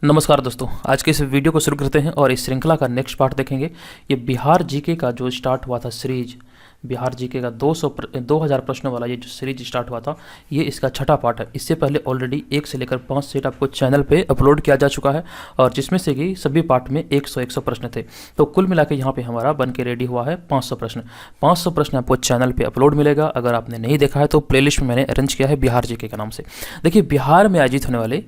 नमस्कार दोस्तों, आज के इस वीडियो को शुरू करते हैं और इस श्रृंखला का नेक्स्ट पार्ट देखेंगे। ये बिहार जीके का जो स्टार्ट हुआ था सीरीज, बिहार जीके का 2000 प्रश्नों वाला ये जो सीरीज स्टार्ट हुआ था, ये इसका छठा पार्ट है। इससे पहले ऑलरेडी 1 से लेकर 5 सेट आपको चैनल पे अपलोड किया जा चुका है और जिसमें से कि सभी पार्ट में 100 प्रश्न थे। तो कुल मिला के यहाँ पे हमारा बन के रेडी हुआ है 500 प्रश्न। 500 प्रश्न आपको चैनल पे अपलोड मिलेगा। अगर आपने नहीं देखा है तो प्लेलिस्ट में मैंने अरेंज किया है बिहार जीके के नाम से। देखिए, बिहार में आयोजित होने वाले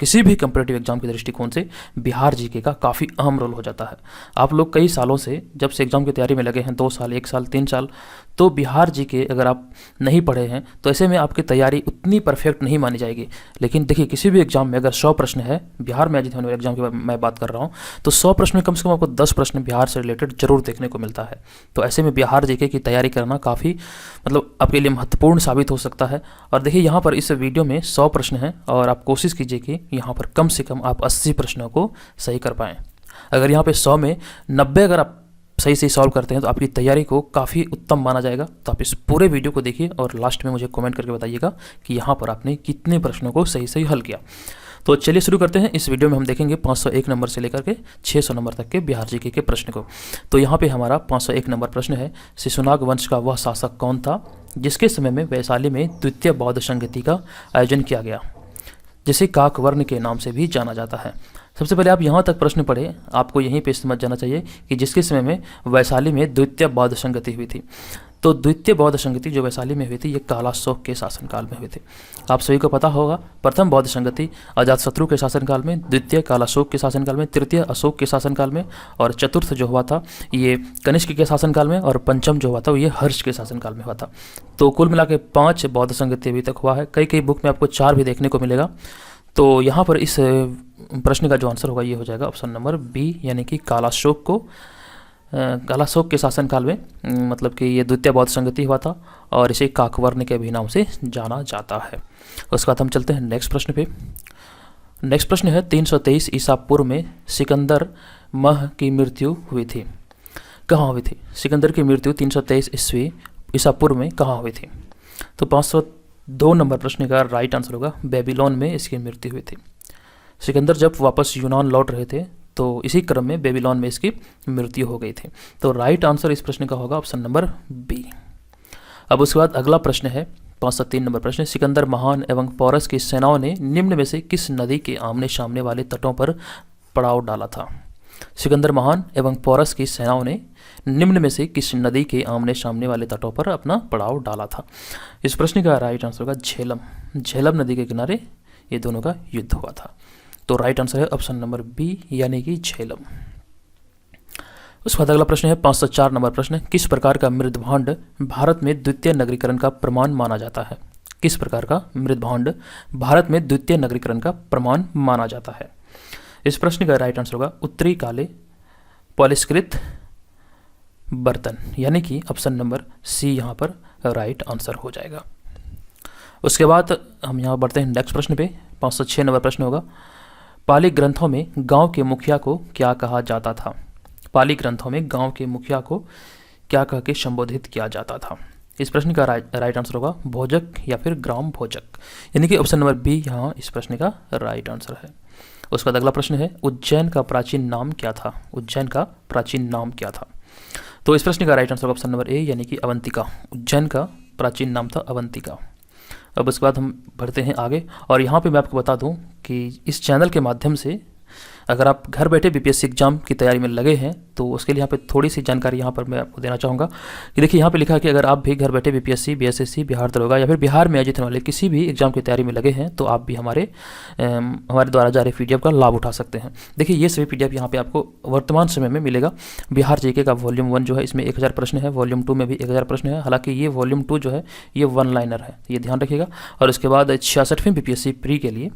किसी भी कंपटीटिव एग्जाम के दृष्टिकोण से बिहार जीके का काफ़ी अहम रोल हो जाता है। आप लोग कई सालों से जब से एग्जाम की तैयारी में लगे हैं, 2 साल, 1 साल, 3 साल, तो बिहार जीके अगर आप नहीं पढ़े हैं तो ऐसे में आपकी तैयारी उतनी परफेक्ट नहीं मानी जाएगी। लेकिन देखिए, किसी भी एग्जाम में अगर 100 प्रश्न है, बिहार में आयोजित होने वाले एग्जाम की मैं बात कर रहा हूँ, तो 100 प्रश्न में कम से कम आपको 10 प्रश्न बिहार से रिलेटेड जरूर देखने को मिलता है। तो ऐसे में बिहार जीके की तैयारी करना काफ़ी आपके लिए महत्वपूर्ण साबित हो सकता है। और देखिए, यहाँ पर इस वीडियो में 100 प्रश्न हैं और आप कोशिश कीजिए कि यहाँ पर कम से कम आप 80 प्रश्नों को सही कर पाएँ। अगर यहाँ पे 100 में 90 अगर आप सही से सॉल्व करते हैं तो आपकी तैयारी को काफ़ी उत्तम माना जाएगा। तो आप इस पूरे वीडियो को देखिए और लास्ट में मुझे कमेंट करके बताइएगा कि यहाँ पर आपने कितने प्रश्नों को सही सही हल किया। तो चलिए शुरू करते हैं। इस वीडियो में हम देखेंगे 501 नंबर से लेकर के 600 नंबर तक के बिहार जीके के प्रश्न को। तो यहाँ पे हमारा 501 नंबर प्रश्न है, शिशुनाग वंश का वह शासक कौन था जिसके समय में वैशाली में द्वितीय बौद्ध संगति का आयोजन किया गया, जिसे काकवर्ण के नाम से भी जाना जाता है। सबसे पहले आप यहाँ तक प्रश्न पढ़े, आपको यहीं पे समझ जाना चाहिए कि जिसके समय में वैशाली में द्वितीय बौद्ध संगति हुई थी। तो द्वितीय बौद्ध संगति जो वैशाली में हुई थी, ये कालाशोक के शासनकाल में हुई थी। आप सभी को पता होगा, प्रथम बौद्ध संगति अजातशत्रु के शासनकाल में, द्वितीय कालाशोक के शासनकाल में, तृतीय अशोक के शासनकाल में, और चतुर्थ जो हुआ था ये कनिष्क के शासनकाल में, और पंचम जो हुआ था ये हर्ष के शासनकाल में हुआ था। तो कुल मिला के 5 बौद्ध संगति अभी तक हुआ है। कई बुक में आपको 4 भी देखने को मिलेगा। तो यहाँ पर इस प्रश्न का जो आंसर होगा ये हो जाएगा ऑप्शन नंबर बी, यानी कि कालाशोक के शासनकाल में, मतलब कि ये द्वितीय बौद्ध संगति हुआ था और इसे काकवर्ण के भी नाम से जाना जाता है। उसके बाद हम चलते हैं नेक्स्ट प्रश्न पे। नेक्स्ट प्रश्न है, 323 ईसा पूर्व में सिकंदर मह की मृत्यु हुई थी। कहाँ हुई थी? सिकंदर की मृत्यु 323 ईसा पूर्व में कहाँ हुई थी? तो 502 नंबर प्रश्न का राइट आंसर होगा बेबीलोन में इसकी मृत्यु हुई थी। सिकंदर जब वापस यूनान लौट रहे थे तो इसी क्रम में बेबीलोन में इसकी मृत्यु हो गई थी। तो राइट आंसर इस प्रश्न का होगा ऑप्शन नंबर बी। अब उसके बाद अगला प्रश्न है 503 नंबर प्रश्न, सिकंदर महान एवं पोरस की सेनाओं ने निम्न में से किस नदी के आमने सामने वाले तटों पर पड़ाव डाला था? सिकंदर महान एवं पोरस की सेनाओं ने निम्न में से किस नदी के आमने सामने वाले तटों पर अपना पड़ाव डाला था? इस प्रश्न का राइट आंसर होगा झेलम। झेलम नदी के किनारे ये दोनों का युद्ध हुआ था। तो राइट आंसर है ऑप्शन नंबर बी, यानी कि झेलम। उसके बाद अगला प्रश्न है 504 नंबर प्रश्न, किस प्रकार का मृदभांड भारत में द्वितीय नगरीकरण का प्रमाण माना जाता है? किस प्रकार का मृदभांड भारत में द्वितीय नगरीकरण का प्रमाण माना जाता है? इस प्रश्न का राइट आंसर होगा उत्तरी काले पॉलिशकृत बर्तन, यानी कि ऑप्शन नंबर सी यहाँ पर राइट आंसर हो जाएगा। उसके बाद हम यहाँ बढ़ते हैं नेक्स्ट प्रश्न पे। 506 नंबर प्रश्न होगा, पाली ग्रंथों में गांव के मुखिया को क्या कहा जाता था? पाली ग्रंथों में गांव के मुखिया को क्या कह के संबोधित किया जाता था? इस प्रश्न का राइट आंसर होगा भोजक या फिर ग्राम भोजक, यानी कि ऑप्शन नंबर बी यहाँ इस प्रश्न का राइट आंसर है। उसके बाद अगला प्रश्न है, उज्जैन का प्राचीन नाम क्या था? उज्जैन का प्राचीन नाम क्या था? तो इस प्रश्न का right answer option number A, यानी कि अवंतिका। उज्जैन का प्राचीन नाम था अवंतिका। अब उसके बाद हम बढ़ते हैं आगे और यहाँ पे मैं आपको बता दूं कि इस चैनल के माध्यम से अगर आप घर बैठे बीपीएससी एग्जाम की तैयारी में लगे हैं तो उसके लिए यहाँ पे थोड़ी सी जानकारी यहाँ पर मैं आपको देना चाहूँगा कि देखिए, यहाँ पे लिखा है कि अगर आप भी घर बैठे बीपीएससी, बीएसएससी, बिहार दरोगा या फिर बिहार में आयोजित होने वाले किसी भी एग्जाम की तैयारी में लगे हैं तो आप भी हमारे द्वारा जारी पीडीएफ का लाभ उठा सकते हैं। देखिए, ये सभी पीडीएफ यहाँ पे आपको वर्तमान समय में मिलेगा। बिहार जीके का वॉल्यूम 1 जो है इसमें 1000 प्रश्न है, वॉल्यूम 2 में भी 1000 प्रश्न है। हालांकि ये वॉल्यूम 2 जो है ये 1 लाइनर है, ये ध्यान रखिएगा। और उसके बाद 66वीं बीपीएससी प्री के लिए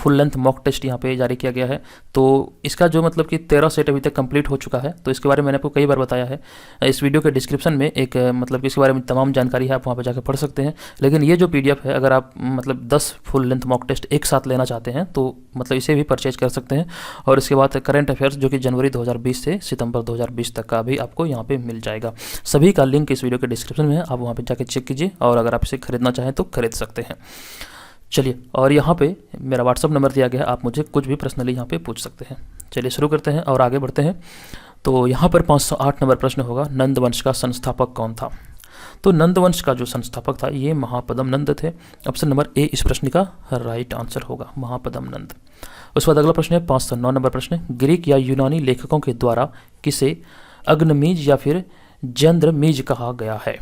फुल लेंथ मॉक टेस्ट यहाँ पे जारी किया गया है। तो इसका जो मतलब कि 13 सेट अभी तक कंप्लीट हो चुका है। तो इसके बारे में मैंने आपको कई बार बताया है। इस वीडियो के डिस्क्रिप्शन में एक मतलब कि इसके बारे में तमाम जानकारी है, आप वहाँ पर जाकर पढ़ सकते हैं। लेकिन ये जो पीडीएफ है, अगर आप मतलब 10 फुल लेंथ मॉक टेस्ट एक साथ लेना चाहते हैं तो मतलब इसे भी परचेज कर सकते हैं। और इसके बाद करंट अफेयर्स जो कि जनवरी 2020 से सितंबर 2020 तक का भी आपको यहाँ पे मिल जाएगा। सभी का लिंक इस वीडियो के डिस्क्रिप्शन में है, आप वहाँ पर जाकर चेक कीजिए और अगर आप इसे खरीदना चाहें तो खरीद सकते हैं। चलिए, और यहाँ पे मेरा व्हाट्सअप नंबर दिया गया है, आप मुझे कुछ भी पर्सनली यहाँ पे पूछ सकते हैं। चलिए शुरू करते हैं और आगे बढ़ते हैं। तो यहाँ पर 508 नंबर प्रश्न होगा, नंद वंश का संस्थापक कौन था? तो नंद वंश का जो संस्थापक था ये महापद्म नंद थे। ऑप्शन नंबर ए इस प्रश्न का राइट आंसर होगा, महापद्म नंद। उसके बाद अगला प्रश्न है 509 नंबर प्रश्न, ग्रीक या यूनानी लेखकों के द्वारा किसे अग्नमीज या फिर जंद्रमीज कहा गया है?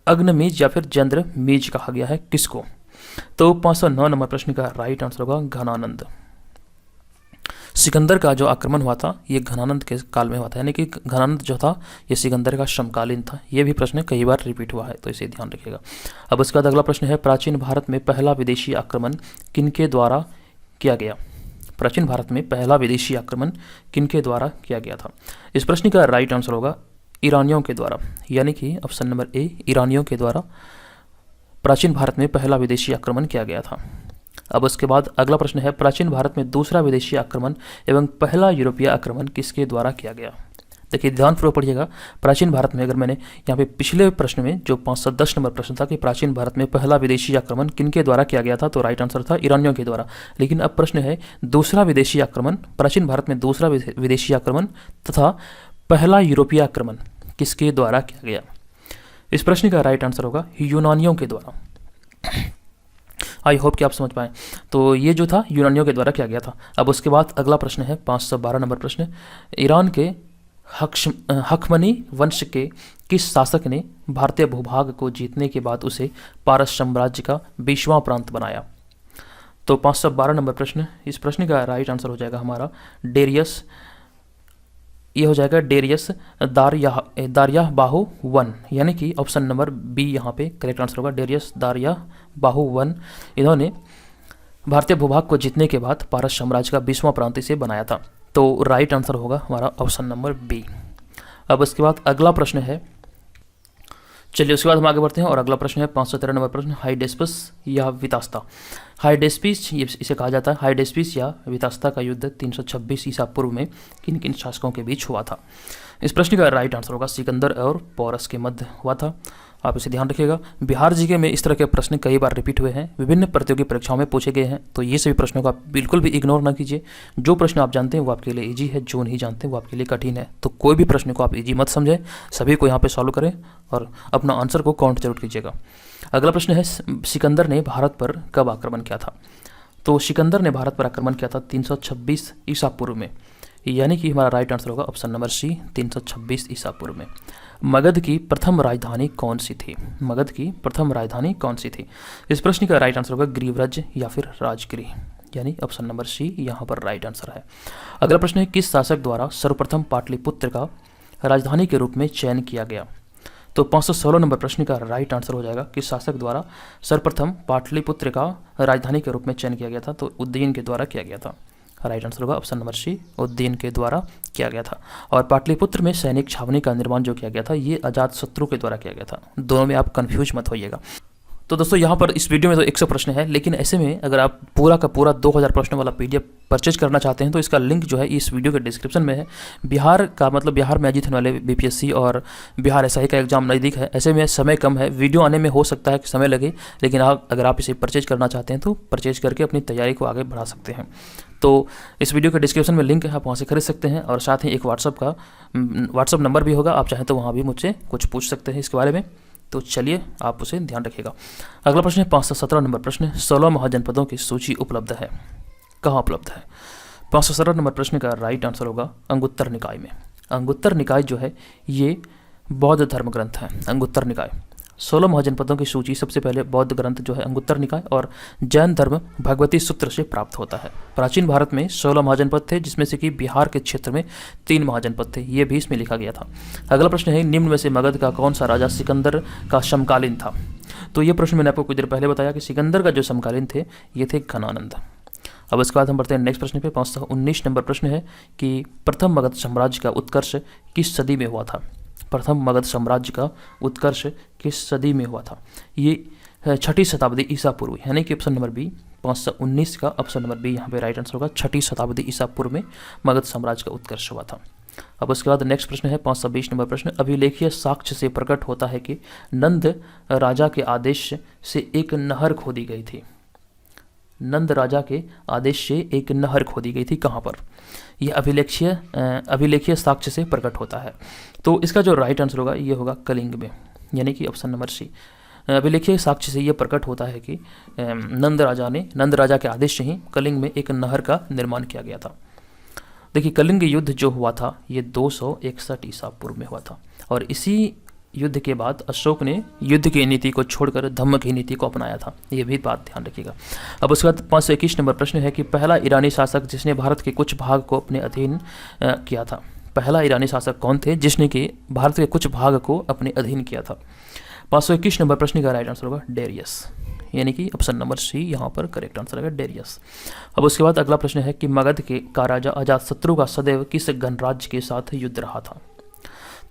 अग्नमीज या फिर जंद्रमीज कहा गया है किसको? तो 509 नंबर प्रश्न का राइट आंसर होगा घनानंद। सिकंदर का जो आक्रमण हुआ था ये घनानंद के काल में हुआ था, यानी कि घनानंद जो था ये सिकंदर का समकालीन था। ये भी प्रश्न कई बार रिपीट हुआ है, तो इसे ध्यान रखिएगा। अब उसके बाद अगला प्रश्न है, प्राचीन भारत में पहला विदेशी आक्रमण किनके द्वारा किया गया? प्राचीन भारत में पहला विदेशी आक्रमण किनके द्वारा किया गया था? इस प्रश्न का राइट आंसर होगा ईरानियों के द्वारा, यानी कि ऑप्शन नंबर ए ईरानियों के द्वारा प्राचीन भारत में पहला विदेशी आक्रमण किया गया था। अब उसके बाद अगला प्रश्न है, प्राचीन भारत में दूसरा विदेशी आक्रमण एवं पहला यूरोपीय आक्रमण किसके द्वारा किया गया? देखिए ध्यानपूर्वक पढ़िएगा। प्राचीन भारत में, अगर मैंने यहाँ पे पिछले प्रश्न में जो 510 नंबर प्रश्न था कि प्राचीन भारत में पहला विदेशी आक्रमण किनके द्वारा किया गया था, तो राइट आंसर था ईरानियों के द्वारा। लेकिन अब प्रश्न है दूसरा विदेशी आक्रमण, प्राचीन भारत में दूसरा विदेशी आक्रमण तथा पहला यूरोपीय आक्रमण किसके द्वारा किया गया? इस प्रश्न का राइट आंसर होगा यूनानियों के द्वारा। आई होप कि आप समझ पाएँ। तो ये जो था यूनानियों के द्वारा किया गया था। अब उसके बाद अगला प्रश्न है 512 नंबर प्रश्न, ईरान के हखमनी वंश के किस शासक ने भारतीय भूभाग को जीतने के बाद उसे पारस साम्राज्य का 20वां प्रांत बनाया? तो 512 नंबर प्रश्न, इस प्रश्न का राइट आंसर हो जाएगा हमारा डेरियस। ये हो जाएगा डेरियस दारियाह बाहु वन, यानी कि ऑप्शन नंबर बी यहाँ पे करेक्ट आंसर होगा, डेरियस दारियाह बाहु वन। इन्होंने भारतीय भूभाग को जीतने के बाद पारस साम्राज्य का 20वां प्रांत इसे बनाया था। तो राइट आंसर होगा हमारा ऑप्शन नंबर बी। अब इसके बाद अगला प्रश्न है, चलिए उसके बाद हम आगे बढ़ते हैं और अगला प्रश्न है 513 नंबर प्रश्न, हाइडेस्पस या वितास्ता। हाइडेस्पिस इसे कहा जाता है, हाइडेस्पिस या वितास्ता का युद्ध 326 ईसा पूर्व में किन किन शासकों के बीच हुआ था? इस प्रश्न का राइट आंसर होगा सिकंदर और पोरस के मध्य हुआ था। आप इसे ध्यान रखिएगा। बिहार जीके में इस तरह के प्रश्न कई बार रिपीट हुए हैं, विभिन्न प्रतियोगी परीक्षाओं में पूछे गए हैं, तो ये सभी प्रश्नों को आप बिल्कुल भी इग्नोर ना कीजिए। जो प्रश्न आप जानते हैं वो आपके लिए इजी है, जो नहीं जानते वो आपके लिए कठिन है। तो कोई भी प्रश्न को आप इजी मत समझें, सभी को यहाँ पे सॉल्व करें और अपना आंसर को काउंट जरूर कीजिएगा। अगला प्रश्न है, सिकंदर ने भारत पर कब आक्रमण किया था? तो सिकंदर ने भारत पर आक्रमण किया था 326 ईसा पूर्व में, यानी कि हमारा राइट आंसर होगा ऑप्शन नंबर सी 326 ईसा पूर्व में। मगध की प्रथम राजधानी कौन सी थी? मगध की प्रथम राजधानी कौन सी थी? इस प्रश्न का राइट आंसर होगा ग्रीव्रज या फिर राजगृह, यानी ऑप्शन नंबर सी यहाँ पर राइट आंसर है। अगला प्रश्न है, किस शासक द्वारा सर्वप्रथम पाटलिपुत्र का राजधानी के रूप में चयन किया गया? तो 516 नंबर प्रश्न का राइट आंसर हो जाएगा, किस शासक द्वारा सर्वप्रथम पाटलिपुत्र का राजधानी के रूप में चयन किया गया था? तो उदयन के द्वारा किया गया था। राइट आंसर होगा ऑप्शन नंबर सी, उदयन के द्वारा किया गया था। और पाटलिपुत्र में सैनिक छावनी का निर्माण जो किया गया था ये अजातशत्रु के द्वारा किया गया था। दोनों में आप कंफ्यूज मत होइएगा। तो दोस्तों यहाँ पर इस वीडियो में तो 100 प्रश्न है, लेकिन ऐसे में अगर आप पूरा का पूरा 2000 प्रश्नों वाला PDF परचेज करना चाहते हैं तो इसका लिंक जो है इस वीडियो के डिस्क्रिप्शन में है। बिहार का मतलब बिहार में आयोजित होने वाले BPSC और बिहार SI का एग्जाम नज़दीक है, ऐसे में समय कम है, वीडियो आने में हो सकता है कि समय लगे, लेकिन अगर आप इसे परचेज करना चाहते हैं तो परचेज करके अपनी तैयारी को आगे बढ़ा सकते हैं। तो इस वीडियो के डिस्क्रिप्शन में लिंक है, आप वहाँ से खरीद सकते हैं। और साथ ही एक व्हाट्सअप नंबर भी होगा, आप चाहें तो वहाँ भी मुझसे कुछ पूछ सकते हैं इसके बारे में। तो चलिए आप उसे ध्यान रखिएगा। अगला प्रश्न है 517 नंबर प्रश्न, 16 महाजनपदों की सूची उपलब्ध है, कहाँ उपलब्ध है? 517 नंबर प्रश्न का राइट आंसर होगा अंगुत्तर निकाय में। अंगुत्तर निकाय जो है ये बौद्ध धर्म ग्रंथ है। अंगुत्तर निकाय 16 महाजनपदों की सूची सबसे पहले बौद्ध ग्रंथ जो है अंगुत्तर निकाय और जैन धर्म भगवती सूत्र से प्राप्त होता है। प्राचीन भारत में 16 महाजनपद थे, जिसमें से कि बिहार के क्षेत्र में 3 महाजनपद थे, ये भी इसमें लिखा गया था। अगला प्रश्न है, निम्न में से मगध का कौन सा राजा सिकंदर का समकालीन था? तो ये प्रश्न मैंने आपको कुछ देर पहले बताया कि सिकंदर का जो समकालीन थे ये थे घनानंद। अब इसके बाद हम बढ़ते हैं नेक्स्ट प्रश्न पे। 519 नंबर प्रश्न है कि प्रथम मगध साम्राज्य का उत्कर्ष किस सदी में हुआ था? प्रथम मगध साम्राज्य का उत्कर्ष किस सदी में हुआ था? ये 6ठी शताब्दी ईसा पूर्व, यानी कि ऑप्शन नंबर बी 519 का ऑप्शन नंबर बी यहाँ पे राइट आंसर होगा। 6ठी शताब्दी ईसा पूर्व में मगध साम्राज्य का उत्कर्ष हुआ था। अब उसके बाद नेक्स्ट प्रश्न है 520 नंबर प्रश्न, अभिलेखीय साक्ष्य से प्रकट होता है कि नंद राजा के आदेश से एक नहर खोदी गई थी। नंद राजा के आदेश से एक नहर खोदी गई थी, कहाँ पर? यह अभिलेखीय साक्ष्य से प्रकट होता है। तो इसका जो राइट आंसर होगा ये होगा कलिंग में, यानी कि ऑप्शन नंबर सी। अभिलेखीय साक्ष्य से यह प्रकट होता है कि नंद राजा के आदेश से ही कलिंग में एक नहर का निर्माण किया गया था। देखिए, कलिंग युद्ध जो हुआ था ये 261 ईसा पूर्व में हुआ था, और इसी युद्ध के बाद अशोक ने युद्ध की नीति को छोड़कर धम्म की नीति को अपनाया था, ये भी बात ध्यान रखिएगा। अब उसके बाद 521 नंबर प्रश्न है कि पहला ईरानी शासक जिसने भारत के कुछ भाग को अपने अधीन किया था। पहला ईरानी शासक कौन थे जिसने कि भारत के कुछ भाग को अपने अधीन किया था? 521 नंबर प्रश्न का राइट आंसर होगा डेरियस, यानी कि ऑप्शन नंबर सी यहाँ पर करेक्ट आंसर है, डेरियस। अब उसके बाद अगला प्रश्न है कि मगध का राजा अजातशत्रु का सदैव किस गणराज्य के साथ युद्ध रहा था?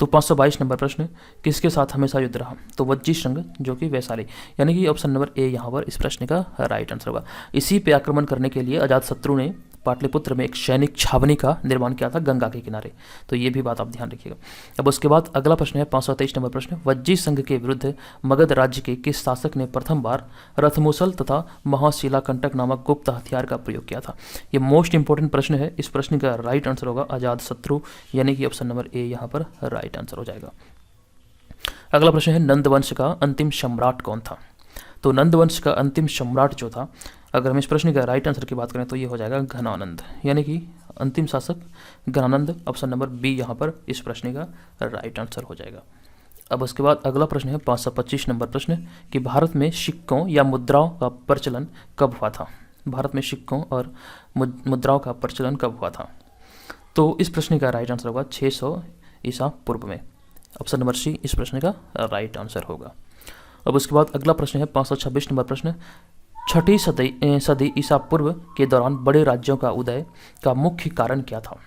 तो 522 नंबर प्रश्न, किसके साथ हमेशा युद्ध रहा? तो वज्जीश्रंग, जो कि वैशाली, यानी कि ऑप्शन नंबर ए यहाँ पर इस प्रश्न का राइट आंसर होगा। इसी पे आक्रमण करने के लिए अजातशत्रु ने पाटलिपुत्र में एक सैनिक छावनी का निर्माण किया था गंगा के किनारे, तो ये भी बात आप ध्यान रखिएगा। अब उसके बाद अगला प्रश्न है 523 नंबर प्रश्न, वज्जी संघ के विरुद्ध मगध राज्य के किस शासक ने प्रथम बार रथमुसल तथा महाशिलाकंटक नामक गुप्त हथियार का प्रयोग किया था? ये मोस्ट इंपॉर्टेंट प्रश्न है, इस प्रश्न का राइट आंसर होगा अजातशत्रु, यानी कि ऑप्शन नंबर ए यहाँ पर राइट आंसर हो जाएगा। अगला प्रश्न है नंदवंश का अंतिम सम्राट कौन था? तो नंदवंश का अंतिम सम्राट जो था, अगर हम इस प्रश्न का राइट आंसर की बात करें तो ये हो जाएगा घनानंद, यानी कि अंतिम शासक घनानंद, ऑप्शन नंबर बी यहाँ पर इस प्रश्न का राइट आंसर हो जाएगा। अब उसके बाद अगला प्रश्न है 525 नंबर प्रश्न कि भारत में सिक्कों या मुद्राओं का प्रचलन कब हुआ था? भारत में सिक्कों और मुद्राओं का प्रचलन कब हुआ था? तो इस प्रश्न का राइट आंसर होगा 600 ईसा पूर्व में, ऑप्शन नंबर सी इस प्रश्न का राइट आंसर होगा। अब उसके बाद अगला प्रश्न है 526 नंबर प्रश्न, छठी सदी ईसा पूर्व के दौरान बड़े राज्यों का उदय का मुख्य कारण क्या था?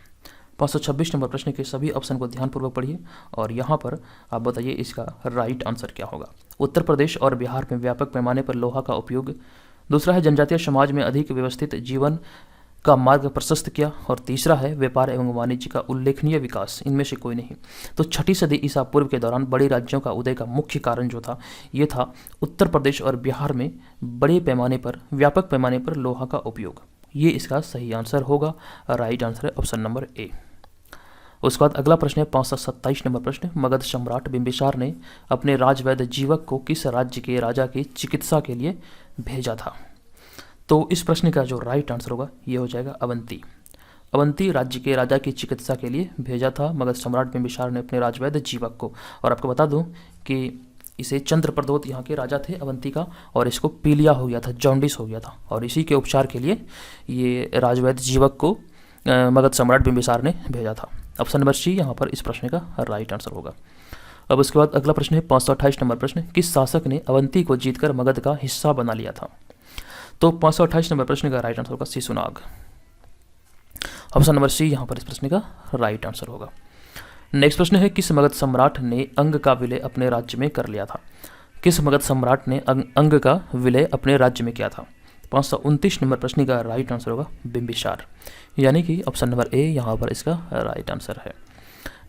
526 नंबर प्रश्न के सभी ऑप्शन को ध्यानपूर्वक पढ़िए और यहाँ पर आप बताइए इसका राइट आंसर क्या होगा। उत्तर प्रदेश और बिहार में व्यापक पैमाने पर लोहा का उपयोग, दूसरा है जनजातीय समाज में अधिक व्यवस्थित जीवन का मार्ग प्रशस्त किया, और तीसरा है व्यापार एवं वाणिज्य का उल्लेखनीय विकास। इनमें से कोई नहीं। तो छठी सदी ईसा पूर्व के दौरान बड़े राज्यों का उदय का मुख्य कारण जो था ये था उत्तर प्रदेश और बिहार में बड़े पैमाने पर व्यापक पैमाने पर लोहा का उपयोग। ये इसका सही आंसर होगा, राइट आंसर है ऑप्शन नंबर ए। उसके बाद अगला प्रश्न है 527 नंबर प्रश्न, मगध सम्राट बिंबिसार ने अपने राजवैद्य जीवक को किस राज्य के राजा की चिकित्सा के लिए भेजा था? तो इस प्रश्न का जो राइट आंसर होगा ये हो जाएगा अवंती। अवंती राज्य के राजा की चिकित्सा के लिए भेजा था मगध सम्राट बिंबिसार ने अपने राजवैद्य जीवक को। और आपको बता दूं कि इसे चंद्रप्रदोत यहाँ के राजा थे अवंती का, और इसको पीलिया हो गया था, जॉन्डिस हो गया था, और इसी के उपचार के लिए ये राजवैद्य जीवक को मगध सम्राट बिंबिसार ने भेजा था। ऑप्शन नंबर सी यहाँ पर इस प्रश्न का राइट आंसर होगा। अब उसके बाद अगला प्रश्न है 528 नंबर प्रश्न, किस शासक ने अवंती को जीतकर मगध का हिस्सा बना लिया था? तो 528 नंबर प्रश्न का राइट आंसर होगा शिशुनाग। ऑप्शन नंबर सी यहाँ पर इस प्रश्न का राइट आंसर होगा। नेक्स्ट प्रश्न है किस मगध सम्राट ने अंग का विलय अपने राज्य में कर लिया था? किस मगध सम्राट ने अंग का विलय अपने राज्य में किया था? 529 नंबर प्रश्न का राइट आंसर होगा बिंबिसार, यानी कि ऑप्शन नंबर ए यहाँ पर इसका राइट आंसर है।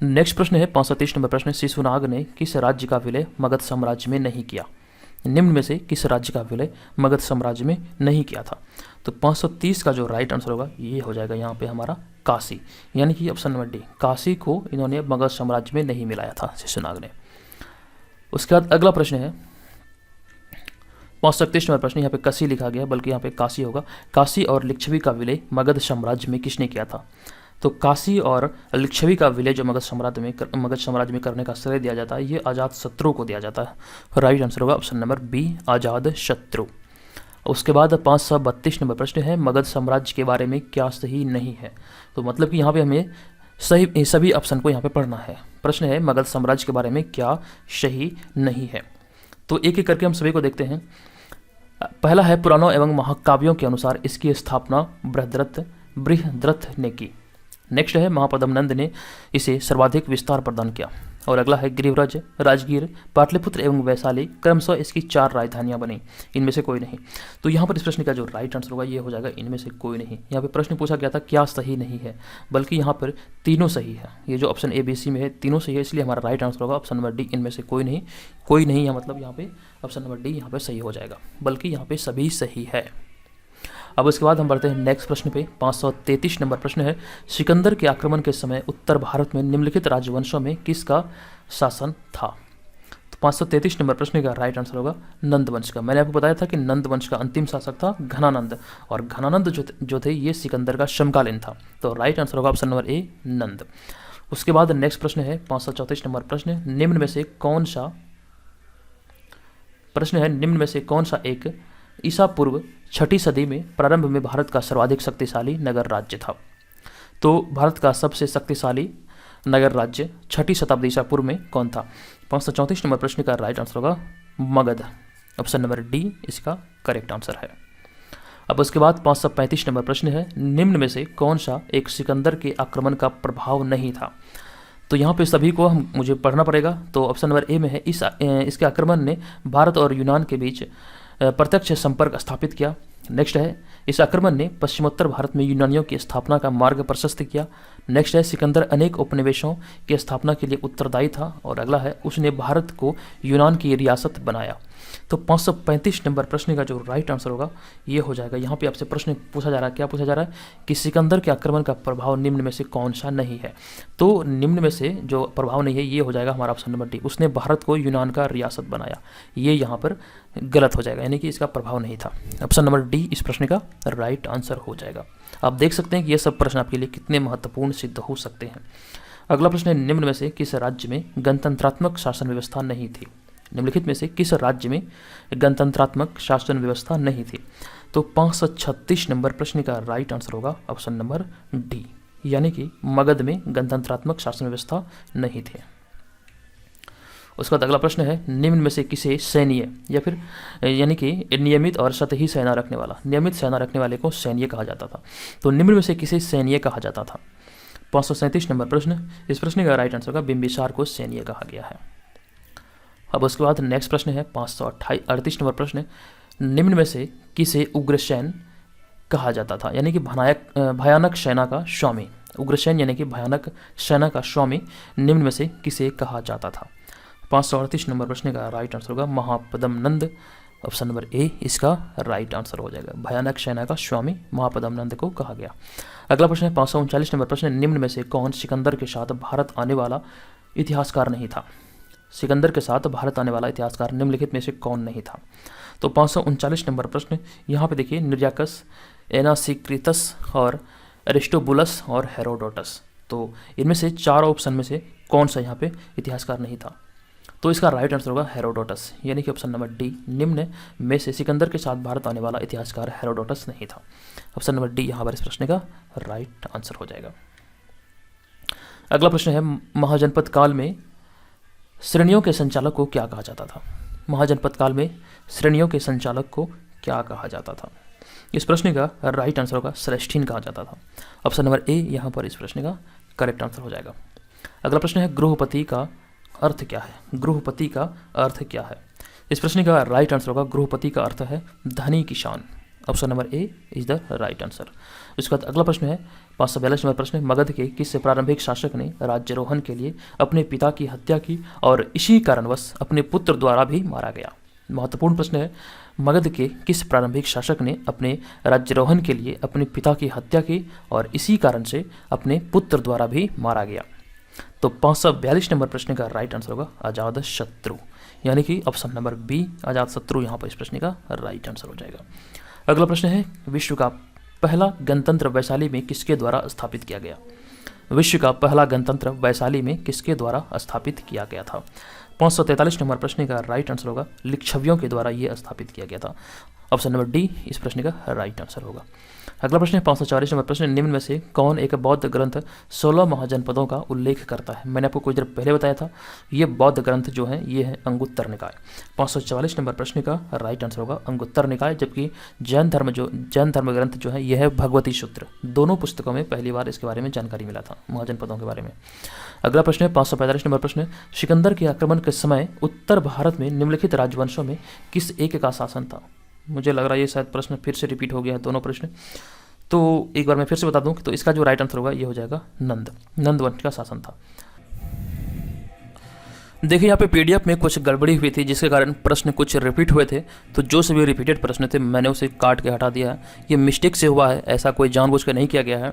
नेक्स्ट प्रश्न है 530 नंबर प्रश्न, शिशुनाग ने किस राज्य का विलय मगध साम्राज्य में नहीं किया? निम्न में से किस राज्य का विलय मगध साम्राज्य में नहीं किया था? तो 530 का जो राइट आंसर होगा ये हो जाएगा यहाँ पे हमारा काशी, यानी कि ऑप्शन नंबर डी, काशी को इन्होंने मगध साम्राज्य में नहीं मिलाया था शिशुनाग ने। उसके बाद अगला प्रश्न है 531 नंबर प्रश्न, यहाँ पे कसी लिखा गया बल्कि यहाँ पे काशी होगा। काशी और लिच्छवी का विलय मगध साम्राज्य में किसने किया था? तो काशी और लिच्छवी का विलय जो मगध साम्राज्य में करने का श्रेय दिया जाता है ये अजातशत्रु को दिया जाता है। राइट आंसर होगा ऑप्शन नंबर बी, अजातशत्रु। उसके बाद 532 नंबर प्रश्न है मगध साम्राज्य के बारे में क्या सही नहीं है? तो मतलब कि यहाँ पे हमें सही सभी ऑप्शन को यहाँ पे पढ़ना है। प्रश्न है मगध साम्राज्य के बारे में क्या सही नहीं है? तो एक एक करके हम सभी को देखते हैं। पहला है पुराणों एवं महाकाव्यों के अनुसार इसकी स्थापना बृहद्रथ ने की। नेक्स्ट है महापद्म नंद ने इसे सर्वाधिक विस्तार प्रदान किया। और अगला है गिरिव्रज, राजगीर, पाटलिपुत्र एवं वैशाली क्रमशः इसकी 4 राजधानियां बनी, इनमें से कोई नहीं। तो यहाँ पर इस प्रश्न का जो राइट आंसर होगा ये हो जाएगा इनमें से कोई नहीं। यहाँ पे प्रश्न पूछा गया था क्या सही नहीं है, बल्कि यहाँ पर तीनों सही है। ये जो ऑप्शन ए बी सी में है तीनों सही है, इसलिए हमारा राइट आंसर होगा ऑप्शन नंबर डी, इनमें से कोई नहीं। कोई नहीं है मतलब यहाँ पे ऑप्शन नंबर डी यहाँ पे सही हो जाएगा, बल्कि यहाँ पे सभी सही है। अब उसके बाद हम बढ़ते हैं नेक्स्ट प्रश्न पे। 533 नंबर प्रश्न है, सिकंदर के आक्रमण के समय उत्तर भारत में निम्नलिखित राजवंशों में किसका शासन था? तो 533 नंबर प्रश्न का राइट आंसर होगा नंद वंश का। मैंने आपको बताया था कि नंद वंश का अंतिम शासक था घनानंद, और घनानंद जो थे ये सिकंदर का समकालीन था। तो राइट आंसर होगा ऑप्शन नंबर ए नंद। उसके बाद नेक्स्ट प्रश्न है 534 नंबर प्रश्न, निम्न में से कौन सा एक ईसा पूर्व 6ठी सदी में प्रारंभ में भारत का सर्वाधिक शक्तिशाली नगर राज्य था? तो भारत का सबसे शक्तिशाली नगर राज्य 6ठी शताब्दी ईसा पूर्व में कौन था? 534 नंबर प्रश्न का राइट आंसर होगा मगध, ऑप्शन नंबर डी इसका करेक्ट आंसर है। अब उसके बाद 535 नंबर प्रश्न है, निम्न में से कौन सा एक सिकंदर के आक्रमण का प्रभाव नहीं था? तो यहाँ पे सभी को मुझे पढ़ना पड़ेगा। तो ऑप्शन नंबर ए में है इसके आक्रमण ने भारत और यूनान के बीच प्रत्यक्ष संपर्क स्थापित किया। नेक्स्ट है इस आक्रमण ने पश्चिमोत्तर भारत में यूनानियों की स्थापना का मार्ग प्रशस्त किया। नेक्स्ट है सिकंदर अनेक उपनिवेशों की स्थापना के लिए उत्तरदायी था। और अगला है उसने भारत को यूनान की रियासत बनाया। तो 535 नंबर प्रश्न का जो राइट आंसर होगा ये हो जाएगा। यहाँ पे आपसे प्रश्न पूछा जा रहा है, क्या पूछा जा रहा है कि सिकंदर के आक्रमण का प्रभाव निम्न में से कौन सा नहीं है? तो निम्न में से जो प्रभाव नहीं है ये हो जाएगा हमारा ऑप्शन नंबर डी, उसने भारत को यूनान का रियासत बनाया। ये यहाँ पर गलत हो जाएगा, यानी कि इसका प्रभाव नहीं था। ऑप्शन नंबर डी इस प्रश्न का राइट आंसर हो जाएगा। आप देख सकते हैं कि ये सब प्रश्न आपके लिए कितने महत्वपूर्ण सिद्ध हो सकते हैं। अगला प्रश्न है, निम्न में से किस राज्य में गणतंत्रात्मक शासन व्यवस्था नहीं थी? निम्नलिखित में से किस राज्य में गणतंत्रात्मक शासन व्यवस्था नहीं थी? तो 536 नंबर प्रश्न का राइट आंसर होगा ऑप्शन नंबर डी, यानी कि मगध में गणतंत्रात्मक शासन व्यवस्था नहीं थी। उसके बाद अगला प्रश्न है, निम्न में से किसे सैन्य या फिर यानी कि नियमित और सतही सेना रखने वाला, नियमित सेना रखने वाले को सैन्य कहा जाता था? तो निम्न में से किसे सैन्य कहा जाता था? 537 नंबर प्रश्न, इस प्रश्न का राइट आंसर होगा बिंबिसार को सैन्य कहा गया है। अब उसके बाद नेक्स्ट प्रश्न है 538 नंबर प्रश्न, निम्न में से किसे उग्रसेन कहा जाता था? यानी कि भयानक सेना का स्वामी। उग्रसेन यानी कि भयानक सेना का स्वामी निम्न में से किसे कहा जाता था? 538 नंबर प्रश्न का राइट आंसर होगा महापदम नंद, ऑप्शन नंबर ए इसका राइट आंसर हो जाएगा। भयानक सेना का स्वामी महापदम नंद को कहा गया। अगला प्रश्न है 539 नंबर प्रश्न, निम्न में से कौन सिकंदर के साथ भारत आने वाला इतिहासकार नहीं था? सिकंदर के साथ भारत आने वाला इतिहासकार निम्नलिखित में से कौन नहीं था? तो 539 नंबर प्रश्न, यहाँ पे देखिए निर्याकस, एनासिक्रितस और एरिस्टोबुलस और हेरोडोटस। तो इनमें से 4 ऑप्शन में से कौन सा यहाँ पे इतिहासकार नहीं था? तो इसका राइट आंसर होगा हेरोडोटस, यानी कि ऑप्शन नंबर डी, निम्न में से सिकंदर के साथ भारत आने वाला इतिहासकार हेरोडोटस नहीं था। ऑप्शन नंबर डी यहाँ पर इस प्रश्न का राइट आंसर हो जाएगा। अगला प्रश्न है, महाजनपद काल में श्रेणियों के संचालक को क्या कहा जाता था? महाजनपद काल में श्रेणियों के संचालक को क्या कहा जाता था? इस प्रश्न का राइट आंसर होगा श्रेष्ठीन कहा जाता था। ऑप्शन नंबर ए यहाँ पर इस प्रश्न का करेक्ट आंसर हो जाएगा। अगला प्रश्न है, गृहपति का अर्थ क्या है? गृहपति का अर्थ क्या है? इस प्रश्न का राइट आंसर होगा गृहपति का अर्थ है धनी किसान। Option number A is the right answer. उसके बाद अगला प्रश्न है 542 नंबर प्रश्न, मगध के किस प्रारंभिक शासक ने राज्यारोहण के लिए अपने पिता की हत्या की और इसी कारणवश अपने पुत्र द्वारा भी मारा गया? महत्वपूर्ण प्रश्न है, मगध के किस प्रारंभिक शासक ने अपने राज्यारोहण के लिए अपने पिता की हत्या की और इसी कारण से अपने पुत्र द्वारा भी मारा गया? तो 542 नंबर प्रश्न का राइट आंसर होगा अजात शत्रु, यानी कि ऑप्शन नंबर बी अजात शत्रु यहाँ पर इस प्रश्न का राइट आंसर हो जाएगा। अगला प्रश्न है, विश्व का पहला गणतंत्र वैशाली में किसके द्वारा स्थापित किया गया? विश्व का पहला गणतंत्र वैशाली में किसके द्वारा स्थापित किया गया था? 543 नंबर प्रश्न का राइट आंसर होगा लिच्छवियों के द्वारा ये स्थापित किया गया था। ऑप्शन नंबर डी इस प्रश्न का राइट आंसर होगा। अगला प्रश्न है 540 नंबर प्रश्न, निम्न में से कौन एक बौद्ध ग्रंथ 16 महाजनपदों का उल्लेख करता है? मैंने आपको कुछ देर पहले बताया था, ये बौद्ध ग्रंथ जो है ये है अंगुत्तर निकाय। 544 नंबर प्रश्न का राइट आंसर होगा अंगुत्तर निकाय, जबकि जैन धर्म ग्रंथ जो है यह है भगवती सूत्र। दोनों पुस्तकों में पहली बार इसके बारे में जानकारी मिला था, महाजनपदों के बारे में। अगला प्रश्न है 545 नंबर प्रश्न, सिकंदर के आक्रमण के समय उत्तर भारत में निम्नलिखित राजवंशों में किस एक का शासन था? मुझे लग रहा है ये शायद प्रश्न फिर से रिपीट हो गया है दोनों प्रश्न, तो एक बार मैं फिर से बता दूं तो इसका जो राइट आंसर होगा ये हो जाएगा नंद वंश का शासन था। देखिए यहाँ पे पीडीएफ में कुछ गड़बड़ी हुई थी जिसके कारण प्रश्न कुछ रिपीट हुए थे, तो जो सभी रिपीटेड प्रश्न थे मैंने उसे काट के हटा दिया है। ये मिस्टेक से हुआ है, ऐसा कोई जानबूझ कर नहीं किया गया है।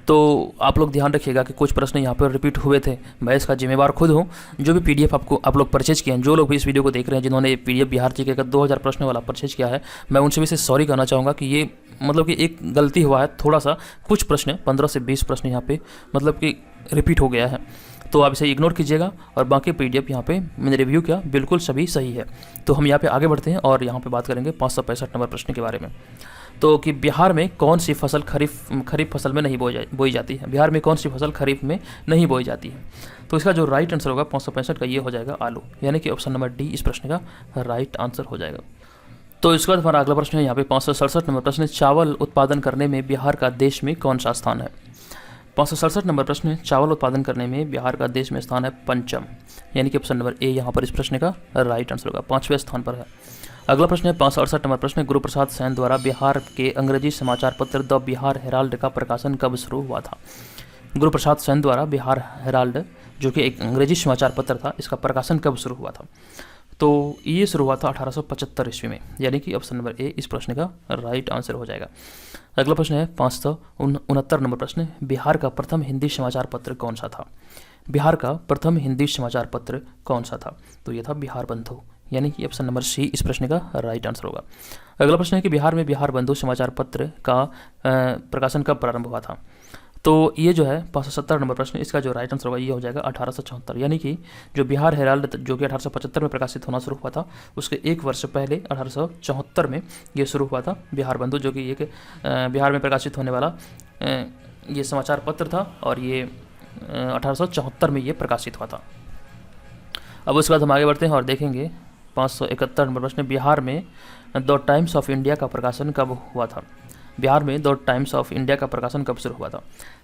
तो आप लोग ध्यान रखिएगा कि कुछ प्रश्न यहाँ पर रिपीट हुए थे, मैं इसका जिम्मेवार खुद हूँ। जो भी पीडीएफ आप लोग परचेज किए हैं, जो लोग भी इस वीडियो को देख रहे हैं जिन्होंने पीडीएफ बिहार जीके का 2000 प्रश्न वाला परचेज किया है, मैं उनसे भी सॉरी कहना चाहूँगा कि ये मतलब कि एक गलती हुआ है थोड़ा सा। कुछ प्रश्न 15 से 20 प्रश्न यहाँ पे मतलब कि रिपीट हो गया है, तो आप इसे इग्नोर कीजिएगा और बाकी पीडीएफ यहाँ पे मैंने रिव्यू किया, बिल्कुल सभी सही है। तो हम यहाँ पे आगे बढ़ते हैं और यहाँ पे बात करेंगे 565 नंबर प्रश्न के बारे में। तो कि बिहार में कौन सी फसल खरीफ फसल में नहीं बोई जाती है? बिहार में कौन सी फसल खरीफ में नहीं बोई जाती है? तो इसका जो राइट आंसर होगा 565 का ये हो जाएगा आलू, यानी कि ऑप्शन नंबर डी इस प्रश्न का राइट आंसर हो जाएगा। तो इसके बाद हमारा अगला प्रश्न है यहाँ पे 567 नंबर प्रश्न, चावल उत्पादन करने में बिहार का देश में कौन सा स्थान है? 567 नंबर प्रश्न है, चावल उत्पादन करने में बिहार का देश में स्थान है पंचम, यानी कि ऑप्शन नंबर ए यहाँ पर इस प्रश्न का राइट आंसर होगा, 5वें स्थान पर है। अगला प्रश्न है 568 नंबर प्रश्न, गुरु प्रसाद सैन द्वारा बिहार के अंग्रेजी समाचार पत्र द बिहार हेराल्ड का प्रकाशन कब शुरू हुआ था? गुरु प्रसाद सैन द्वारा बिहार हेराल्ड जो कि एक अंग्रेजी समाचार पत्र था, इसका प्रकाशन कब शुरू हुआ था? तो ये शुरू हुआ था 1875 ईस्वी में, यानी कि ऑप्शन नंबर ए इस प्रश्न का राइट आंसर हो जाएगा। अगला प्रश्न है 569 नंबर प्रश्न, बिहार का प्रथम हिंदी समाचार पत्र कौन सा था? बिहार का प्रथम हिंदी समाचार पत्र कौन सा था? तो ये था बिहार बंधु, यानी कि ऑप्शन नंबर सी इस प्रश्न का राइट आंसर होगा। अगला प्रश्न है कि बिहार में बिहार बंधु समाचार पत्र का प्रकाशन कब प्रारंभ हुआ था? तो ये जो है 570 नंबर प्रश्न, इसका जो राइट आंसर होगा ये हो जाएगा 1874, यानी कि जो बिहार हेराल्ड जो कि 1875 में प्रकाशित होना शुरू हुआ था, उसके एक वर्ष पहले 1874 में ये शुरू हुआ था बिहार बंधु, जो कि एक बिहार में प्रकाशित होने वाला ये समाचार पत्र था और ये 1874 में ये प्रकाशित हुआ था। अब उसके बाद हम आगे बढ़ते हैं और देखेंगे 571 नंबर प्रश्न, बिहार में द टाइम्स ऑफ इंडिया का प्रकाशन कब हुआ था? बिहार में द टाइम्स ऑफ इंडिया का प्रकाशन कब शुरू हुआ था?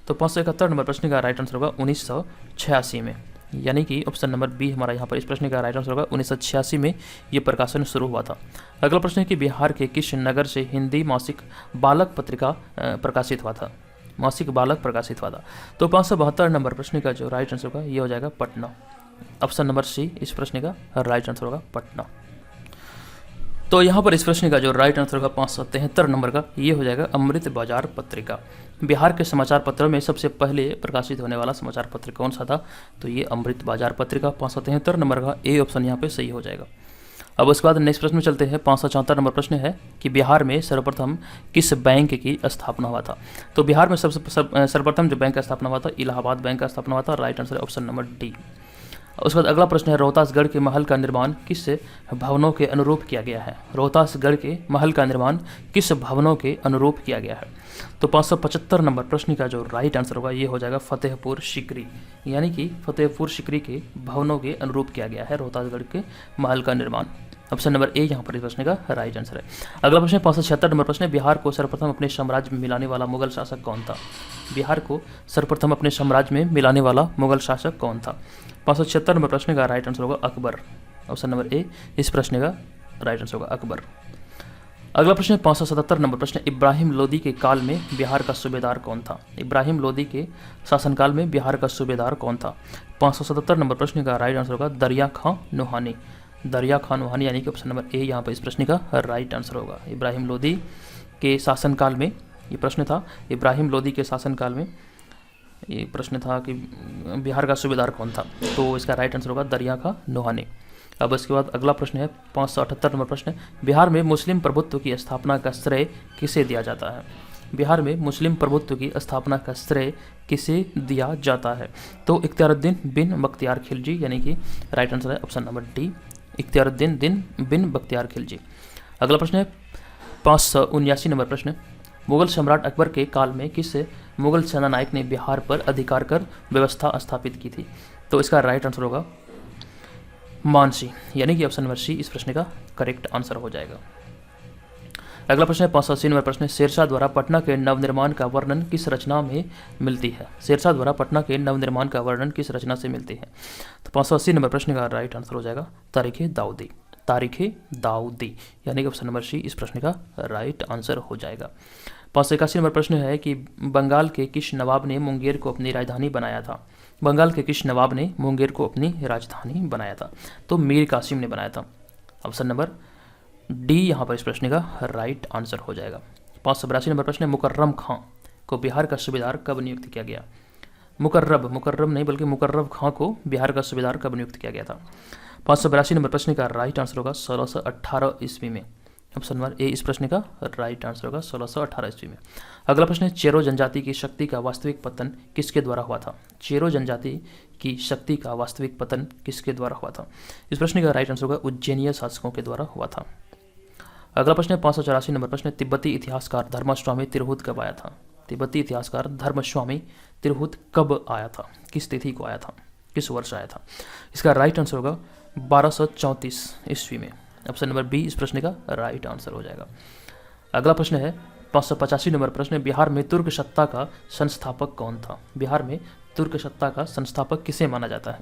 तो 571 नंबर प्रश्न का राइट आंसर होगा 1986 में, यानी कि ऑप्शन नंबर बी हमारा यहाँ पर इस प्रश्न का राइट आंसर होगा 1986 में ये प्रकाशन शुरू हुआ था। अगला प्रश्न है कि बिहार के किस नगर से हिंदी मासिक बालक पत्रिका प्रकाशित हुआ था? मासिक बालक प्रकाशित हुआ था। तो 572 नंबर प्रश्न का जो राइट आंसर होगा ये हो जाएगा पटना, ऑप्शन नंबर सी इस प्रश्न का राइट आंसर होगा पटना। तो यहाँ पर इस प्रश्न का जो राइट आंसर होगा 573 नंबर का ये हो जाएगा अमृत बाजार पत्रिका। बिहार के समाचार पत्रों में सबसे पहले प्रकाशित होने वाला समाचार पत्र कौन सा था? तो ये अमृत बाजार पत्रिका, 573 नंबर का ए ऑप्शन यहाँ पे सही हो जाएगा। अब उसके बाद नेक्स्ट प्रश्न में चलते हैं। 574 नंबर प्रश्न है कि बिहार में सर्वप्रथम किस बैंक की स्थापना हुआ था? तो बिहार में सर्वप्रथम जो बैंक का स्थापना हुआ था इलाहाबाद बैंक का स्थापना हुआ था, राइट आंसर है ऑप्शन नंबर डी। उसके बाद अगला प्रश्न है रोहतासगढ़ के महल का निर्माण किस भवनों के अनुरूप किया गया है? रोहतासगढ़ के महल का निर्माण किस भवनों के अनुरूप किया गया है? तो 575 नंबर प्रश्न का जो राइट आंसर होगा ये हो जाएगा फतेहपुर सिकरी, यानी कि फतेहपुर सिकरी के भवनों के अनुरूप किया गया है रोहतासगढ़ के महल का निर्माण, ऑप्शन नंबर ए यहाँ पर इस प्रश्न का राइट आंसर है। अगला प्रश्न 576 नंबर प्रश्न है बिहार को सर्वप्रथम अपने साम्राज्य में मिलाने वाला मुगल शासक कौन था? बिहार को सर्वप्रथम अपने साम्राज्य में मिलाने वाला मुगल शासक कौन था? 576 नंबर प्रश्न का राइट आंसर होगा अकबर, ऑप्शन नंबर ए इस प्रश्न का राइट आंसर होगा अकबर। अगला प्रश्न 577 नंबर प्रश्न इब्राहिम लोदी के काल में बिहार का सूबेदार कौन था? इब्राहिम लोदी के शासनकाल में बिहार का सूबेदार कौन था? 577 नंबर प्रश्न का राइट आंसर होगा दरिया खां नूहानी, दरिया खान नूहानी, यानी कि ऑप्शन नंबर ए यहाँ पर इस प्रश्न का राइट आंसर होगा। इब्राहिम लोदी के शासनकाल में ये प्रश्न था, इब्राहिम लोदी के शासनकाल में ये प्रश्न था कि बिहार का सूबेदार कौन था, तो इसका राइट आंसर होगा दरिया खां नूहानी। अब इसके बाद अगला प्रश्न है 578 नंबर प्रश्न, बिहार में मुस्लिम प्रभुत्व की स्थापना का श्रेय किसे दिया जाता है? बिहार में मुस्लिम प्रभुत्व की स्थापना का श्रेय किसे दिया जाता है? तो इख्तियारुद्दीन बिन बख्तियार खिलजी, यानी कि राइट आंसर है ऑप्शन नंबर डी इख्तियारुद्दीन बिन बख्तियार खिलजी। अगला प्रश्न है 579 नंबर प्रश्न, मुगल सम्राट अकबर के काल में किस मुगल सेना नायक ने बिहार पर अधिकार कर व्यवस्था स्थापित की थी? तो इसका राइट आंसर होगा मानसी, यानी कि ऑप्शन नंबर सी इस प्रश्न का करेक्ट आंसर हो जाएगा। अगला प्रश्न है 580 नंबर प्रश्न, शेरशाह द्वारा पटना के नवनिर्माण का वर्णन किस रचना में मिलती है? शेरशाह द्वारा पटना के नवनिर्माण का वर्णन किस रचना से मिलती है? तो 580 नंबर प्रश्न का राइट आंसर हो जाएगा तारीख दाऊदी, तारीख दाऊदी, यानी कि ऑप्शन नंबर सी इस प्रश्न का राइट आंसर हो जाएगा। 581 नंबर प्रश्न है कि बंगाल के किस नवाब ने मुंगेर को अपनी राजधानी बनाया था? बंगाल के किस नवाब ने मुंगेर को अपनी राजधानी बनाया था? तो मीर कासिम ने बनाया था। ऑप्शन नंबर डी यहाँ पर इस प्रश्न का राइट आंसर हो जाएगा। 582 नंबर प्रश्न है मुकर्रम खां को बिहार का सूबेदार कब नियुक्त किया गया? मुकर्रम नहीं बल्कि मुकर्रम खां को बिहार का सूबेदार कब नियुक्त किया गया था? 582 नंबर प्रश्न का राइट आंसर होगा 1618 ईस्वी में। ऑप्शन नंबर ए इस प्रश्न का राइट आंसर होगा 1618 ईस्वी में। अगला प्रश्न है चेरो जनजाति की शक्ति का वास्तविक पतन किसके द्वारा हुआ था? चेरो जनजाति की शक्ति का वास्तविक पतन किसके द्वारा हुआ था? इस प्रश्न का राइट आंसर होगा उज्जैनीय शासकों के द्वारा हुआ था। अगला प्रश्न है 584 नंबर प्रश्न, तिब्बती इतिहासकार धर्मस्वामी तिरहुत कब आया था? तिब्बती इतिहासकार धर्मस्वामी तिरहुत कब आया था? किस तिथि को आया था? किस वर्ष आया था? इसका राइट आंसर होगा 1234 ईस्वी में। ऑप्शन नंबर बी इस प्रश्न का राइट आंसर हो जाएगा। अगला प्रश्न है 585 नंबर प्रश्न, बिहार में तुर्क सत्ता का संस्थापक कौन था? बिहार में तुर्क सत्ता का संस्थापक किसे माना जाता है?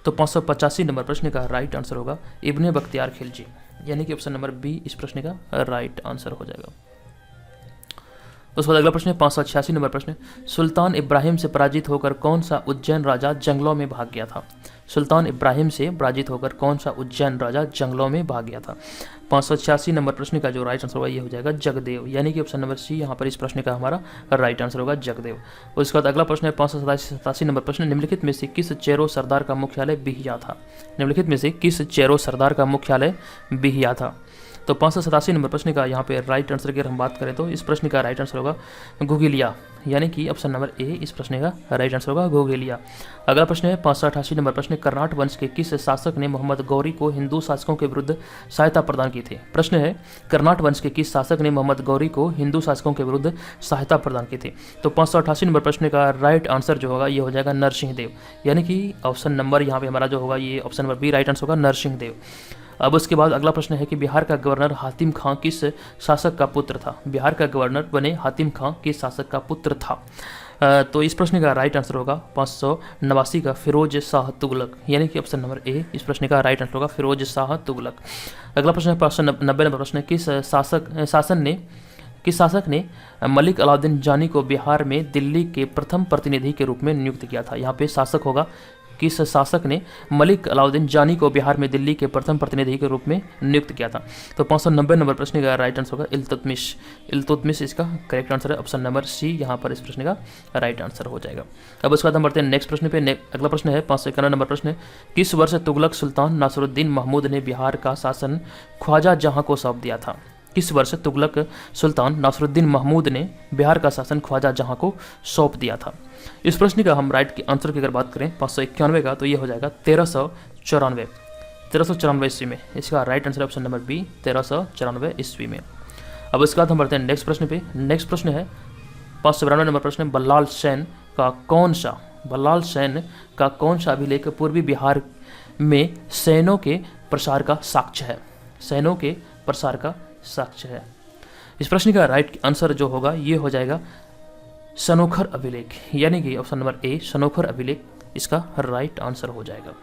तो 585 नंबर प्रश्न का राइट आंसर होगा इब्ने बख्तियार खिलजी, यानी कि ऑप्शन नंबर बी इस प्रश्न का राइट आंसर हो जाएगा। उसके बाद अगला प्रश्न है 586 नंबर प्रश्न, सुल्तान इब्राहिम से पराजित होकर कौन सा उज्जैन राजा जंगलों में भाग गया था? सुल्तान इब्राहिम से पराजित होकर कौन सा उज्जैन राजा जंगलों में भाग गया था? 586 नंबर प्रश्न का जो राइट आंसर होगा ये हो जाएगा जगदेव, यानी कि ऑप्शन नंबर सी यहाँ पर इस प्रश्न का हमारा राइट आंसर होगा जगदेव। उसके बाद अगला प्रश्न है 587 नंबर प्रश्न, निम्नलिखित में से किस चेरो सरदार का मुख्यालय बिहिया था? निम्नलिखित में से किस चेरो सरदार का मुख्यालय बिहिया था? तो 587 नंबर प्रश्न का यहाँ पे राइट आंसर की अगर हम बात करें तो इस प्रश्न का राइट आंसर होगा घुगिलिया, यानी कि ऑप्शन नंबर ए इस प्रश्न का राइट आंसर होगा घुगिलिया। अगला प्रश्न है 588 नंबर प्रश्न, कर्नाट वंश के किस शासक ने मोहम्मद गौरी को हिंदू शासकों के विरुद्ध सहायता प्रदान की थी? प्रश्न है कर्नाट वंश के किस शासक ने मोहम्मद गौरी को हिंदू शासकों के विरुद्ध सहायता प्रदान की थी? तो 588 नंबर प्रश्न का राइट आंसर जो होगा ये हो जाएगा नरसिंह देव, यानी कि ऑप्शन नंबर यहाँ पे हमारा जो होगा ये option number B right answer होगा नरसिंह देव। अब उसके बाद अगला प्रश्न है कि बिहार का गवर्नर हातिम खां किस शासक का पुत्र था? बिहार का गवर्नर बने हातिम खां किस शासक का पुत्र था? तो इस प्रश्न का राइट आंसर होगा 589 का फिरोज शाह तुगलक, यानी कि ऑप्शन नंबर ए इस प्रश्न का राइट आंसर होगा फिरोज शाह तुगलक। अगला प्रश्न है 590 नंबर प्रश्न, किस शासक ने मलिक अलाउद्दीन जानी को बिहार में दिल्ली के प्रथम प्रतिनिधि के रूप में नियुक्त किया था? यहाँ पे शासक होगा किस शासक ने मलिक अलाउद्दीन जानी को बिहार में दिल्ली के प्रथम प्रतिनिधि के रूप में नियुक्त किया था? तो 590 नंबर प्रश्न का राइट आंसर होगा इल्तुतमिश इसका करेक्ट आंसर है। ऑप्शन नंबर सी यहाँ पर इस प्रश्न का राइट आंसर हो जाएगा। अब उसके बाद हम बढ़ते हैं नेक्स्ट प्रश्न पे। अगला प्रश्न है 591 नंबर प्रश्न, किस वर्ष तुगलक सुल्तान नासिरुद्दीन महमूद ने बिहार का शासन ख्वाजा जहां को सौंप दिया था? किस वर्ष तुगलक सुल्तान नासिरुद्दीन महमूद ने बिहार का शासन ख्वाजा जहां को सौंप दिया था? इस प्रश्न का हम राइट के आंसर की अगर बात करें 591 का तो ये हो जाएगा 1394 ईस्वी में। इसका right answer option number B 1394 ईस्वी में। अब इसके बाद हम बढ़ते हैं नेक्स्ट प्रश्न पे। नेक्स्ट प्रश्न है 592 नंबर प्रश्न, बल्लाल सेन का कौन सा अभिलेख पूर्वी बिहार में सैनों के प्रसार का साक्ष्य है? सैनों के प्रसार का साक्ष्य है। इस प्रश्न का राइट आंसर जो होगा ये हो जाएगा सनोखर अभिलेख, यानी कि ऑप्शन नंबर ए सनोखर अभिलेख इसका राइट आंसर हो जाएगा।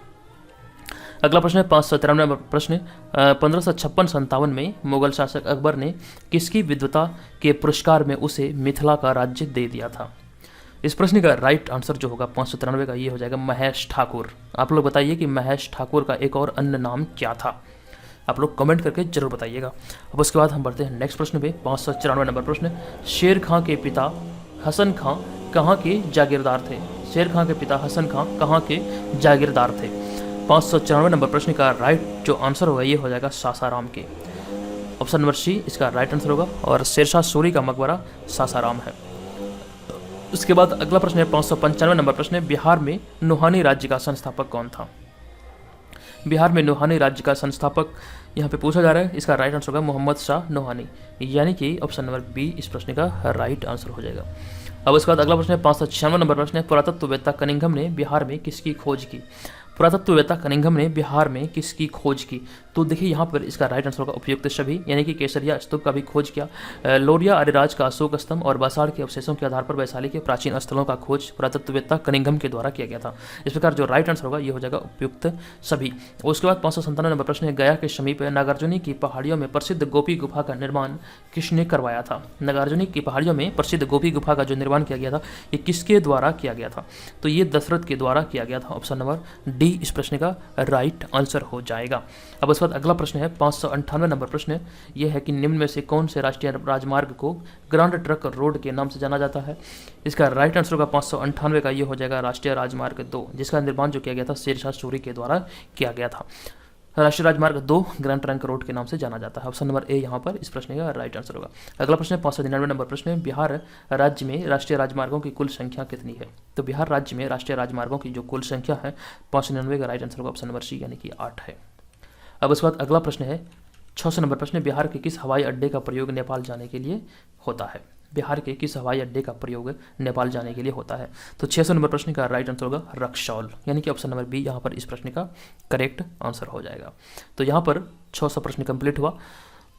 अगला प्रश्न है 593 नंबर प्रश्न, 1556-57 में मुगल शासक अकबर ने किसकी विद्वता के पुरस्कार में उसे मिथिला का राज्य दे दिया था? इस प्रश्न का राइट आंसर जो होगा 593 का ये हो जाएगा महेश ठाकुर। आप लोग बताइए कि महेश ठाकुर का एक और अन्य नाम क्या था? आप लोग कमेंट करके जरूर बताइएगा। अब उसके बाद हम बढ़ते हैं नेक्स्ट प्रश्न पे। 594 नंबर प्रश्न, शेर खां के पिता हसन खां कहाँ के जागीरदार थे? शेर खां के पिता हसन खां कहाँ के जागीरदार थे? 594 नंबर प्रश्न का राइट जो आंसर होगा ये हो जाएगा सासाराम के। ऑप्शन नंबर सी इसका राइट आंसर होगा और शेरशाह सूरी का मकबरा सासाराम है। उसके बाद अगला प्रश्न है 595 नंबर प्रश्न, बिहार में नुहानी राज्य का संस्थापक कौन था? बिहार में नोहानी राज्य का संस्थापक यहाँ पे पूछा जा रहा है। इसका राइट आंसर होगा मोहम्मद शाह नोहानी, यानी कि ऑप्शन नंबर बी इस प्रश्न का राइट आंसर हो जाएगा। अब उसके बाद अगला प्रश्न है 596 नंबर प्रश्न है, पुरातत्ववेत्ता कनिंघम ने बिहार में किसकी खोज की? पुरातत्ववेत्ता कनिंघम ने बिहार में किसकी खोज की? तो देखिए यहाँ पर इसका राइट आंसर होगा उपयुक्त सभी, यानी कि केसरिया स्तूप का भी खोज किया, लोरिया अरिराज का अशोक स्तंभ और बसाड़ के अवशेषों के आधार पर वैशाली के प्राचीन स्थलों का खोज पुरातत्ववेत्ता कनिंघम के द्वारा किया गया था। इस प्रकार जो राइट आंसर होगा ये हो जाएगा उपयुक्त सभी। उसके बाद 597 नंबर प्रश्न है, गया के समीप नागार्जुनी की पहाड़ियों में प्रसिद्ध गोपी गुफा का निर्माण किसने करवाया था? नागार्जुनी की पहाड़ियों में प्रसिद्ध गोपी गुफा का जो निर्माण किया गया था ये किसके द्वारा किया गया था? तो ये दशरथ के द्वारा किया गया था। ऑप्शन नंबर डी इस प्रश्न का राइट आंसर हो जाएगा। अब उसके बाद अगला प्रश्न है 598 नंबर प्रश्न है, यह है कि निम्न में से कौन से राष्ट्रीय राजमार्ग को ग्रांड ट्रक रोड के नाम से जाना जाता है? इसका राइट आंसर होगा 598 का ये हो जाएगा राष्ट्रीय राजमार्ग 2, जिसका निर्माण जो किया गया था शेरशाह सूरी के द्वारा किया गया था। राष्ट्रीय राजमार्ग 2 ग्रैंड ट्रंक रोड के नाम से जाना जाता है। ऑप्शन नंबर ए यहाँ पर इस प्रश्न का राइट आंसर होगा। अगला प्रश्न है 599 नंबर प्रश्न है, बिहार राज्य में राष्ट्रीय राजमार्गों की कुल संख्या कितनी है? तो बिहार राज्य में राष्ट्रीय राजमार्गों की जो कुल संख्या है 599 का राइट आंसर होगा ऑप्शन नंबर सी, यानी कि 8 है। अब उसके बाद अगला प्रश्न है 600 नंबर प्रश्न, बिहार के किस हवाई अड्डे का प्रयोग नेपाल जाने के लिए होता है? बिहार के किस हवाई अड्डे का प्रयोग नेपाल जाने के लिए होता है? तो 600 नंबर प्रश्न का राइट आंसर होगा रक्सौल, यानी कि ऑप्शन नंबर बी यहाँ पर इस प्रश्न का करेक्ट आंसर हो जाएगा। तो यहाँ पर 600 प्रश्न कंप्लीट हुआ।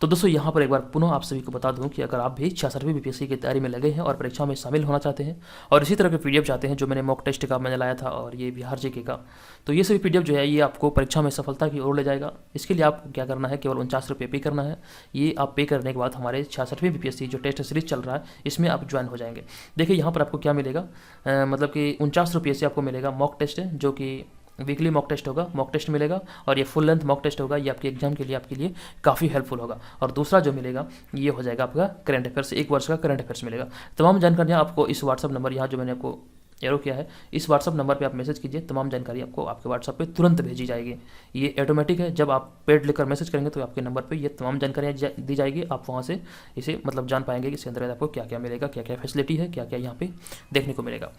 तो दोस्तों यहाँ पर एक बार पुनः आप सभी को बता दूं कि अगर आप भी 66वीं बीपीएससी की तैयारी में लगे हैं और परीक्षा में शामिल होना चाहते हैं और इसी तरह के पीडीएफ चाहते हैं जो मैंने मॉक टेस्ट का मैंने लाया था और ये बिहार जीके का, तो ये सभी पीडीएफ जो है ये आपको परीक्षा में सफलता की ओर ले जाएगा। इसके लिए आपको क्या करना है, केवल 49 रुपये पे करना है। ये आप पे करने के बाद हमारे 66वीं बीपीएससी जो टेस्ट सीरीज चल रहा है इसमें आप ज्वाइन हो जाएंगे। देखिए यहाँ पर आपको क्या मिलेगा, मतलब कि 49 रुपये से आपको मिलेगा मॉक टेस्ट जो कि वीकली मॉक टेस्ट होगा, मॉक टेस्ट मिलेगा और ये फुल लेंथ मॉक टेस्ट होगा। ये आपके एग्जाम के लिए आपके लिए काफ़ी हेल्पफुल होगा। और दूसरा जो मिलेगा ये हो जाएगा आपका करंट अफेयर्स, 1 वर्ष का करंट अफेयर्स मिलेगा। तमाम जानकारियाँ आपको इस व्हाट्सअप नंबर यहाँ जो मैंने आपको एरो किया है इस व्हाट्सअप नंबर पे आप मैसेज कीजिए, तमाम जानकारी आपको आपके व्हाट्सअप पे तुरंत भेजी जाएगी। ये ऑटोमेटिक है, जब आप पेड लेकर मैसेज करेंगे तो आपके नंबर पे ये तमाम जानकारियाँ दी जाएगी। आप वहाँ से इसे मतलब जान पाएंगे कि इसके अंदर आपको क्या क्या मिलेगा, क्या क्या फैसिलिटी है, क्या क्या यहाँ पे देखने को मिलेगा।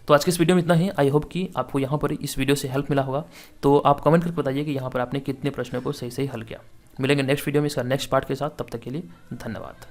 तो आज के इस वीडियो में इतना ही। आई होप कि आपको यहाँ पर इस वीडियो से हेल्प मिला होगा। तो आप कमेंट करके बताइए कि यहाँ पर आपने कितने प्रश्नों को सही सही हल किया। मिलेंगे नेक्स्ट वीडियो में इसका नेक्स्ट पार्ट के साथ, तब तक के लिए धन्यवाद।